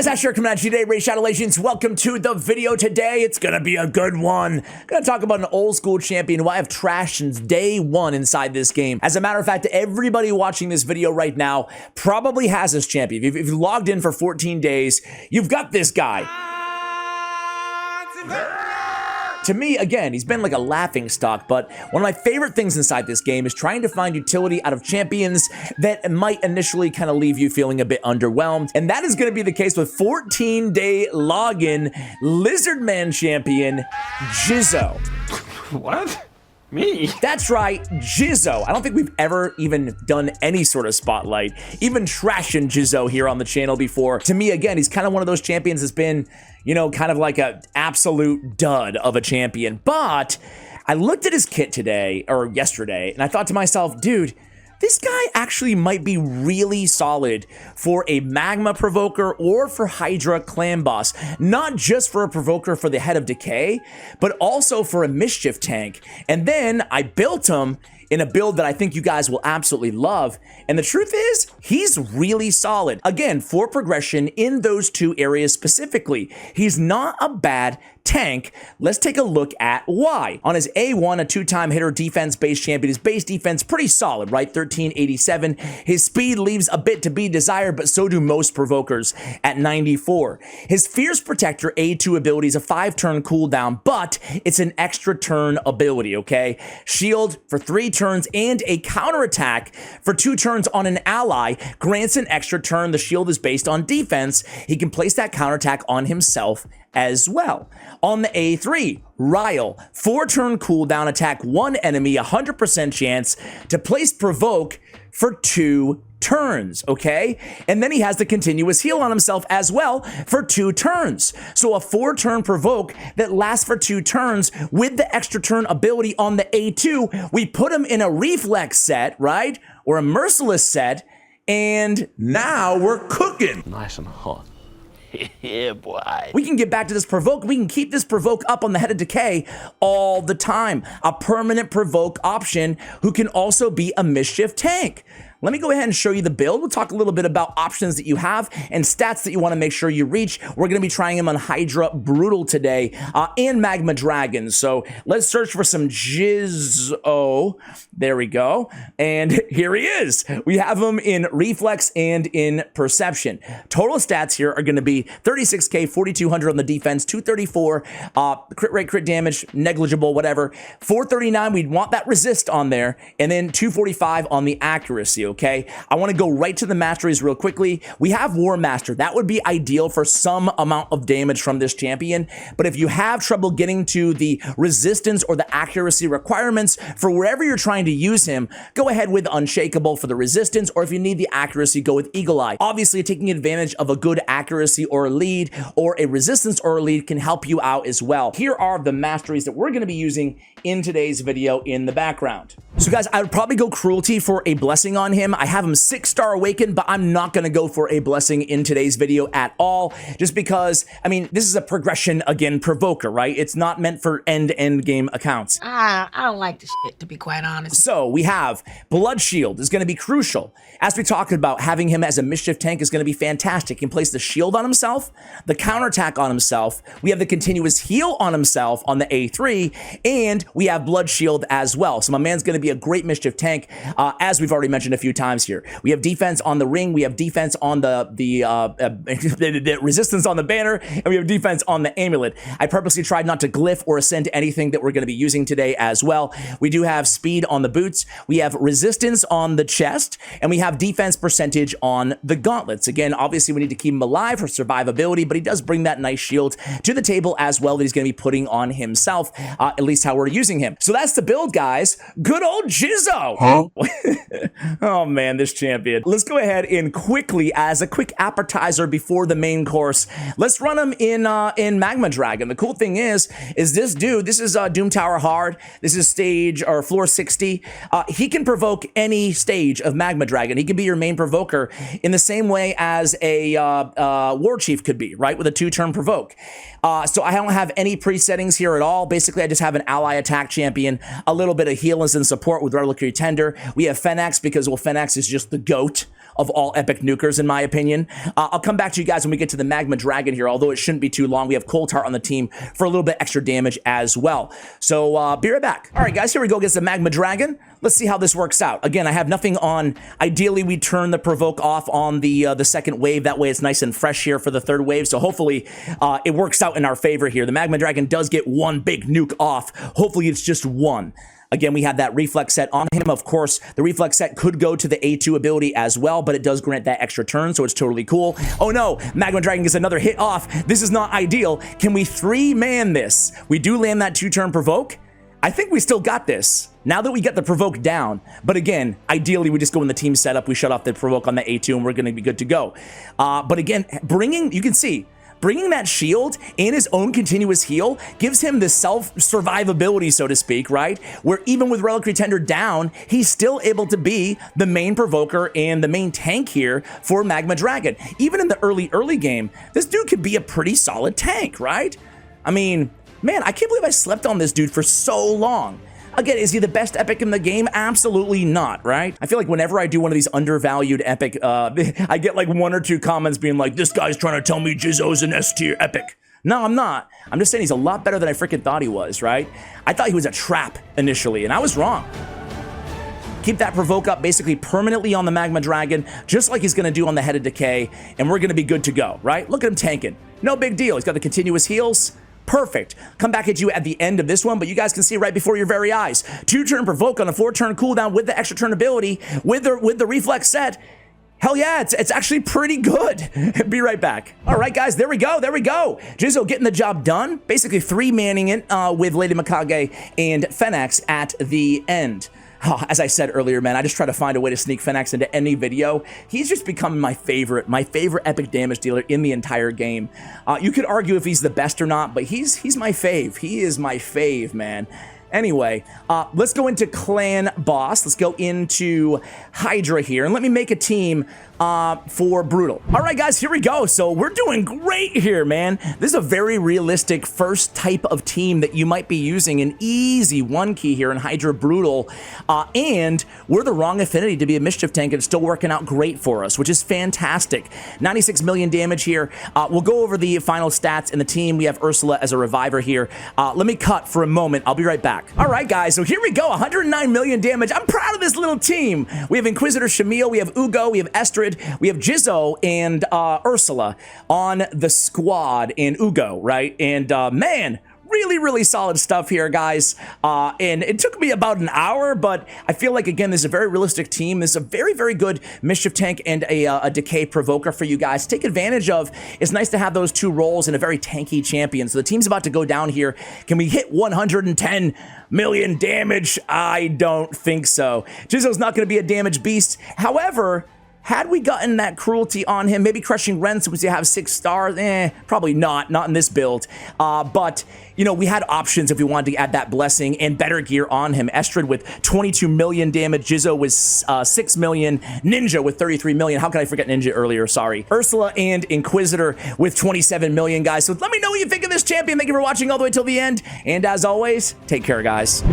Guys, Asher coming at you today, Ray Shadowlations. Welcome to the video today. It's gonna be a good one. Gonna talk about an old school champion who I have trashed since day one inside this game. As a matter of fact, everybody watching this video right now probably has this champion. If you logged in for 14 days, you've got this guy. To me, again, he's been like a laughing stock, but one of my favorite things inside this game is trying to find utility out of champions that might initially kind of leave you feeling a bit underwhelmed, and that is going to be the case with 14-day login Lizardman champion, Jizoh. What? Me? That's right, Jizoh. I don't think we've ever even done any sort of spotlight, even trashing Jizoh here on the channel before. To me, again, he's kind of one of those champions that's been, you know, kind of like an absolute dud of a champion. But I looked at his kit today, or yesterday, and I thought to myself, dude, this guy actually might be really solid for a Magma Provoker or for Hydra Clan Boss. Not just for a Provoker for the Head of Decay, but also for a Mischief tank. And then I built him in a build that I think you guys will absolutely love. And the truth is, he's really solid. Again, for progression in those two areas specifically. He's not a bad tank. Let's take a look at why. On his A1, a two-time hitter defense-based champion, his base defense pretty solid, right? 1387. His speed leaves a bit to be desired, but so do most provokers at 94. His Fierce Protector A2 ability is a 5-turn cooldown, but it's an extra turn ability, okay? Shield for 3 turns and a counterattack for 2 turns on an ally grants an extra turn. The shield is based on defense. He can place that counterattack on himself as well. On the A3, Ryle, 4-turn cooldown, attack 1 enemy, 100% chance to place provoke for 2 turns, okay? And then he has the continuous heal on himself as well for 2 turns. So a 4-turn provoke that lasts for 2 turns with the extra turn ability on the A2. We put him in a reflex set, right? Or a merciless set, and now we're cooking. Nice and hot. Yeah, boy. We can get back to this provoke. We can keep this provoke up on the Head of Decay all the time. A permanent provoke option who can also be a mischief tank. Let me go ahead and show you the build. We'll talk a little bit about options that you have and stats that you want to make sure you reach. We're going to be trying him on Hydra Brutal today and Magma Dragon. So let's search for some Jizoh. There we go. And here he is. We have him in Reflex and in Perception. Total stats here are going to be 36k, 4200 on the defense, 234, crit rate, crit damage, negligible, whatever. 439, we'd want that resist on there. And then 245 on the accuracy. Okay, I want to go right to the masteries real quickly. We have War Master. That would be ideal for some amount of damage from this champion. But if you have trouble getting to the resistance or the accuracy requirements for wherever you're trying to use him, go ahead with Unshakable for the resistance, or if you need the accuracy, go with Eagle Eye. Obviously, taking advantage of a good accuracy or a lead or a resistance or a lead can help you out as well. Here are the masteries that we're going to be using in today's video in the background. So guys, I would probably go Cruelty for a blessing on him. I have him 6-star Awakened, but I'm not going to go for a blessing in today's video at all, just because, I mean, this is a progression, again, provoker, right? It's not meant for end-to-end game accounts. I don't like this shit, to be quite honest. So we have Blood Shield is going to be crucial. As we talked about, having him as a mischief tank is going to be fantastic. He can place the shield on himself, the counterattack on himself. We have the continuous heal on himself on the A3, and we have Blood Shield as well. So my man's going to be a great mischief tank, as we've already mentioned a few times here. We have defense on the ring, we have defense on the resistance on the banner, and we have defense on the amulet. I purposely tried not to glyph or ascend anything that we're going to be using today as well. We do have speed on the boots, we have resistance on the chest, and we have defense percentage on the gauntlets. Again, obviously we need to keep him alive for survivability, but he does bring that nice shield to the table as well that he's going to be putting on himself, at least how we're using him. So that's the build, guys. Good old Jizoh. Huh? Oh man, this champion. Let's go ahead and quickly, as a quick appetizer before the main course, let's run him in Magma Dragon. The cool thing is this dude, this is Doom Tower Hard. This is stage or floor 60. He can provoke any stage of Magma Dragon. He can be your main provoker in the same way as a War Chief could be, right? With a 2-turn provoke. So I don't have any presettings here at all. Basically, I just have an ally attack champion, a little bit of healers and support with Reliquary Tender. We have Phoenix because, well, Phoenix is just the GOAT of all epic nukers, in my opinion. I'll come back to you guys when we get to the Magma Dragon here, although it shouldn't be too long. We have Coulthard on the team for a little bit extra damage as well. So be right back. All right, guys, here we go against the Magma Dragon. Let's see how this works out. Again, I have nothing on. Ideally, we turn the provoke off on the second wave. That way it's nice and fresh here for the third wave. So hopefully it works out in our favor here. The Magma Dragon does get one big nuke off. Hopefully it's just one. Again, we have that reflex set on him. Of course, the reflex set could go to the A2 ability as well, but it does grant that extra turn, so it's totally cool. Oh no, Magma Dragon gets another hit off. This is not ideal. Can we 3-man this? We do land that 2-turn provoke. I think we still got this. Now that we get the provoke down, but again, ideally we just go in the team setup, we shut off the provoke on the A2 and we're gonna be good to go. But again, you can see, bringing that shield and his own continuous heal gives him the self-survivability, so to speak, right? Where even with Reliquary Tender down, he's still able to be the main provoker and the main tank here for Magma Dragon. Even in the early game, this dude could be a pretty solid tank, right? I mean, man, I can't believe I slept on this dude for so long. Again, is he the best epic in the game? Absolutely not, right? I feel like whenever I do one of these undervalued epic, I get like 1 or 2 comments being like, this guy's trying to tell me Jizoh's an S tier epic. No, I'm not. I'm just saying he's a lot better than I freaking thought he was, right? I thought he was a trap initially, and I was wrong. Keep that provoke up basically permanently on the Magma Dragon, just like he's gonna do on the Head of Decay, and we're gonna be good to go, right? Look at him tanking. No big deal. He's got the continuous heals. Perfect. Come back at you at the end of this one, but you guys can see right before your very eyes. 2-turn provoke on a 4-turn cooldown with the extra turn ability, with the reflex set. Hell yeah, it's actually pretty good. Be right back. All right, guys, there we go. Jizoh getting the job done. Basically 3-manning it with Lady Mikage and Phoenix at the end. Oh, as I said earlier, man, I just try to find a way to sneak Phoenix into any video. He's just become my favorite epic damage dealer in the entire game. You could argue if he's the best or not, but he's my fave. He is my fave, man. Anyway, let's go into Clan Boss. Let's go into Hydra here, and let me make a team for Brutal. All right, guys, here we go. So we're doing great here, man. This is a very realistic first type of team that you might be using an easy 1-key here in Hydra Brutal, and we're the wrong affinity to be a mischief tank, and it's still working out great for us, which is fantastic. 96 million damage here. We'll go over the final stats in the team. We have Ursula as a reviver here. Let me cut for a moment. I'll be right back. All right, guys, so here we go. 109 million damage. I'm proud of this little team. We have Inquisitor Shamil, we have Ugo, we have Estrid, we have Jizoh and Ursula on the squad, and Ugo, right? And man, really solid stuff here, guys. And it took me about an hour, but I feel like, again, this is a very realistic team. This is a very good mischief tank and a decay provoker for you guys to take advantage of. It's nice to have those 2 roles in a very tanky champion. So the team's about to go down here. Can we hit 110 million damage? I don't think so. Jizoh's not going to be a damage beast. However, had we gotten that cruelty on him, maybe crushing Ren since we have 6 stars, probably not in this build. But, you know, we had options if we wanted to add that blessing and better gear on him. Estrid with 22 million damage, Jizoh with 6 million, Ninja with 33 million. How could I forget Ninja earlier? Sorry. Ursula and Inquisitor with 27 million, guys. So let me know what you think of this champion. Thank you for watching all the way till the end. And as always, take care, guys.